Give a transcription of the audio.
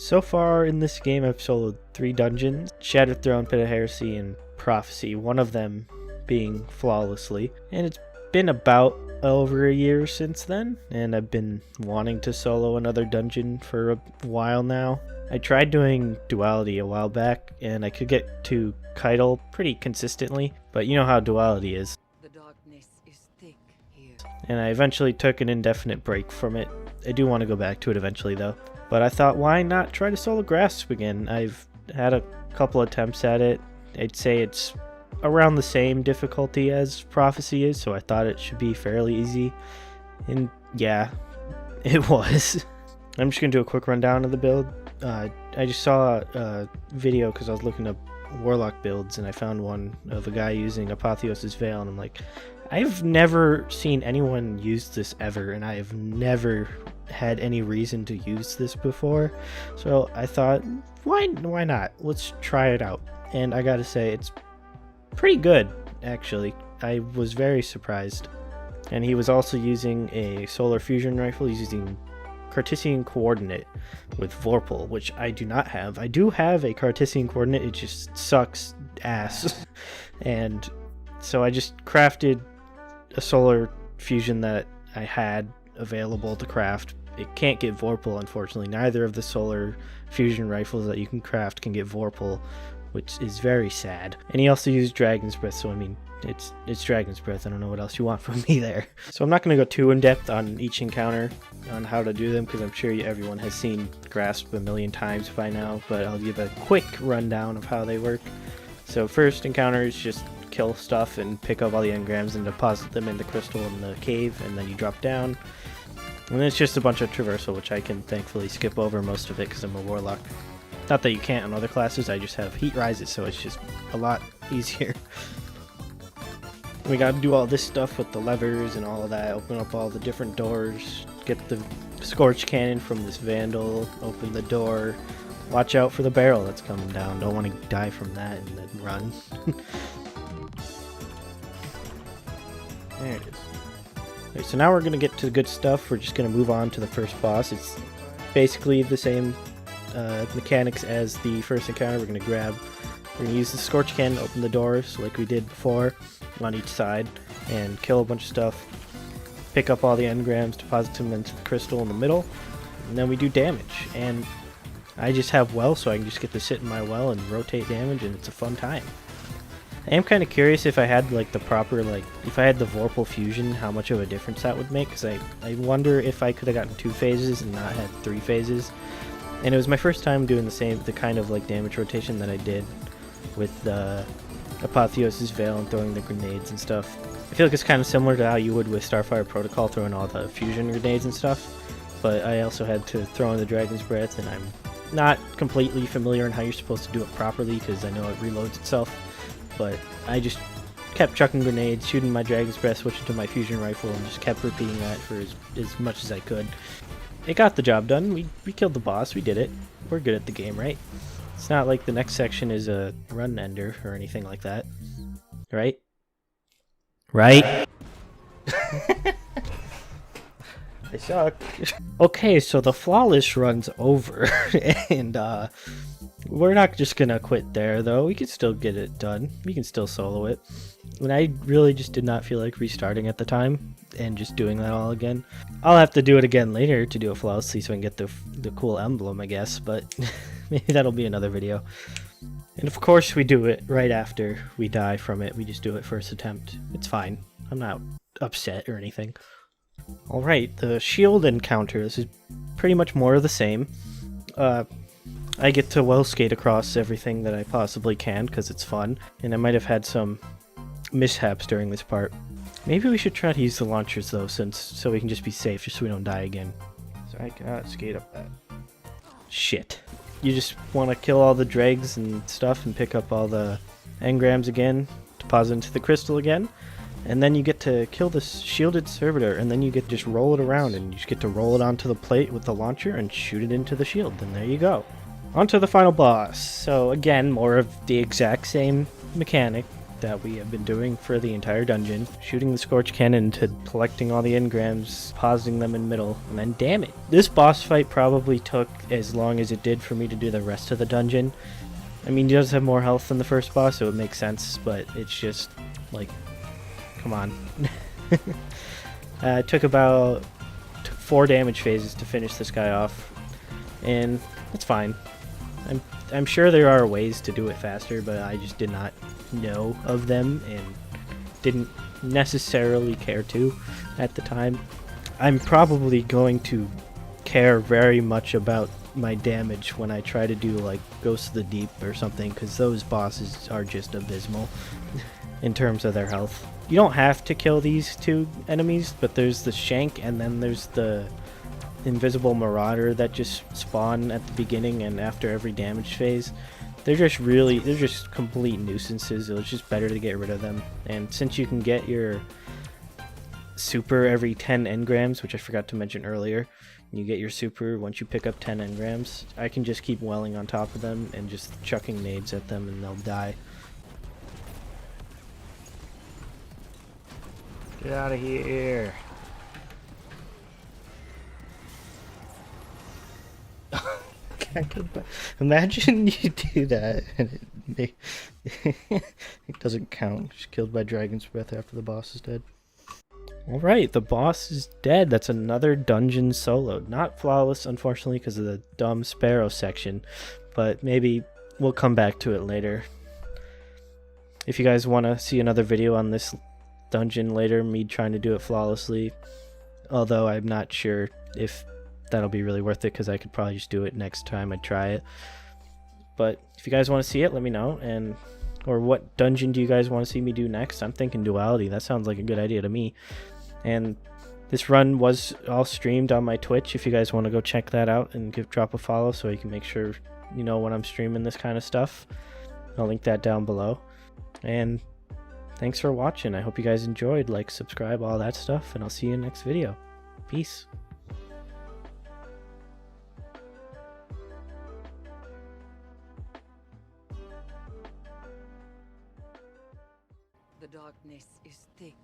So far in this game, I've soloed 3 dungeons: Shattered Throne, Pit of Heresy, and Prophecy, one of them being flawlessly. And it's been about over a year since then, and I've been wanting to solo another dungeon for a while now. I tried doing Duality a while back, and I could get to Keitel pretty consistently, but you know how Duality is. The darkness is thick here. And I eventually took an indefinite break from it. I do want to go back to it eventually though. But I thought, why not try to solo Grasp again? I've had a couple attempts at it. I'd say it's around the same difficulty as Prophecy is, so I thought it should be fairly easy. And yeah, it was. I'm just going to do a quick rundown of the build. I just saw a video because I was looking up Warlock builds, and I found one of a guy using Apotheos's Veil, and I'm like, I've never seen anyone use this ever, and I have never had any reason to use this before. So I thought, why not? Let's try it out. And I gotta say, it's pretty good, actually. I was very surprised. And he was also using a solar fusion rifle. He's using Cartesian coordinate with Vorpal, which I do not have. I do have a Cartesian coordinate, it just sucks ass. And so I just crafted a solar fusion that I had available to craft. It can't get Vorpal, unfortunately. Neither of the solar fusion rifles that you can craft can get Vorpal, which is very sad. And he also used Dragon's Breath, so I mean, it's Dragon's Breath. I don't know what else you want from me there. So I'm not going to go too in depth on each encounter on how to do them, because I'm sure everyone has seen Grasp a million times by now, but I'll give a quick rundown of how they work. So first encounter is just kill stuff and pick up all the engrams and deposit them in the crystal in the cave, and then you drop down. And then it's just a bunch of traversal, which I can thankfully skip over most of it because I'm a warlock. Not that you can't on other classes, I just have heat rises, so it's just a lot easier. We gotta do all this stuff with the levers and all of that, open up all the different doors, get the Scorch Cannon from this Vandal, open the door, watch out for the barrel that's coming down, don't want to die from that and then run. There it is. Okay, so now we're going to get to the good stuff. We're just going to move on to the first boss. It's basically the same mechanics as the first encounter. We're going to use the Scorch Cannon to open the doors like we did before on each side and kill a bunch of stuff. Pick up all the engrams, deposit them into the crystal in the middle, and then we do damage. And I just have well, so I can just get to sit in my well and rotate damage, and it's a fun time. I am kind of curious if I had like the proper, if I had the Vorpal fusion, how much of a difference that would make, because I wonder if I could have gotten 2 phases and not had 3 phases. And it was my first time doing the kind of like damage rotation that I did with Apotheos's Veil and throwing the grenades and stuff. I feel like it's kind of similar to how you would with Starfire Protocol, throwing all the fusion grenades and stuff, but I also had to throw in the Dragon's Breath, and I'm not completely familiar on how you're supposed to do it properly because I know it reloads itself. But I just kept chucking grenades, shooting my Dragon's Breath, switching to my fusion rifle, and just kept repeating that for as much as I could. It got the job done. We killed the boss. We did it. We're good at the game, right? It's not like the next section is a run ender or anything like that. Right? Right? I suck. Okay, so the flawless run's over, and we're not just gonna quit there, though. We can still get it done. We can still solo it. And I really just did not feel like restarting at the time and just doing that all again. I'll have to do it again later to do it flawlessly so I can get the cool emblem, I guess, but maybe that'll be another video. And of course we do it right after we die from it. We just do it first attempt. It's fine. I'm not upset or anything. Alright, the shield encounter. This is pretty much more of the same. I get to well skate across everything that I possibly can because it's fun, and I might have had some mishaps during this part. Maybe we should try to use the launchers though, so we can just be safe, just so we don't die again. So I gotta skate up that. Shit. You just want to kill all the dregs and stuff and pick up all the engrams again, deposit into the crystal again, and then you get to kill this shielded servitor, and then you get to just roll it around, and you just get to roll it onto the plate with the launcher and shoot it into the shield, and there you go. On to the final boss. So again, more of the exact same mechanic. that we have been doing for the entire dungeon, shooting the Scorch Cannon to collecting all the engrams, pausing them in middle, and then damn it. This boss fight probably took as long as it did for me to do the rest of the dungeon. I mean, he does have more health than the first boss, so it makes sense, but it's just, like, come on. It took about 4 damage phases to finish this guy off, and it's fine. I'm sure there are ways to do it faster, but I just did not know of them and didn't necessarily care to at the time. I'm probably going to care very much about my damage when I try to do like Ghost of the Deep or something, because those bosses are just abysmal in terms of their health. You don't have to kill these 2 enemies, but there's the Shank and then there's the Invisible Marauder that just spawn at the beginning and after every damage phase. They're just complete nuisances. It was just better to get rid of them. And since you can get your super every 10 engrams, which I forgot to mention earlier, you get your super once you pick up 10 engrams, I can just keep welling on top of them and just chucking nades at them and they'll die. Get out of here. Imagine you do that and it doesn't count. Just killed by Dragon's Breath after the boss is dead. Alright, the boss is dead. That's another dungeon solo. Not flawless, unfortunately, because of the dumb sparrow section, but maybe we'll come back to it later. If you guys want to see another video on this dungeon later, me trying to do it flawlessly, although I'm not sure if that'll be really worth it, because I could probably just do it next time I try it. But if you guys want to see it, let me know. And or what dungeon do you guys want to see me do next? I'm thinking Duality. That sounds like a good idea to me. And this run was all streamed on my Twitch. If you guys want to go check that out and drop a follow so you can make sure you know when I'm streaming this kind of stuff. I'll link that down below. And thanks for watching. I hope you guys enjoyed. Like, subscribe, all that stuff, and I'll see you in the next video. Peace. The darkness is thick